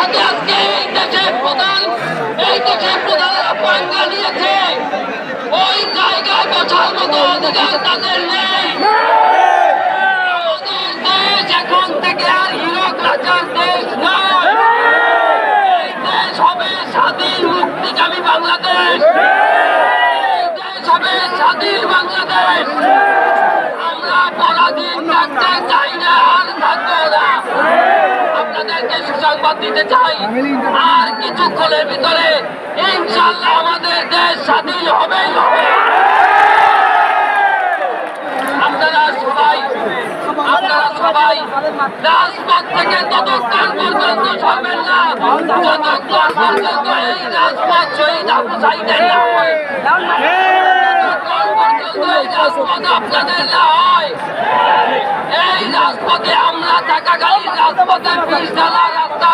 সাথে আজকে এই দেশের প্রধানরা পাঙ্গা নিয়েছে, ওই জায়গায় বসার মতো অধিকার তাদের নেই। আমাদের দেশ এখন থেকে আর হীরক রাজার দেশ নয়, এই দেশ হবে স্বাধীন মুক্তিকামী বাংলাদেশ, এই দেশ হবে স্বাধীন বাংলাদেশ। আমরা পরাধীন থাকতে চাই না, আর থাকবো না। আপনাদেরকে সুসংবাদ দিতে চাই, আর কিছুক্ষণের ভিতরে ইনশাআল্লাহ আমাদের দেশ স্বাধীন হবেই হবে। আপনারা সবাই রাজপথ থেকে ততক্ষণ পর্যন্ত সরবেন না যতক্ষণ পর্যন্ত এই রাজপথ শহীদ আবু সাঈদের না হয়, ততক্ষণ পর্যন্ত এই রাজপথ আপনাদের না হয়। এই রাজপথে আমরা থাকাকালীন রাজপথের 20 রাস্তা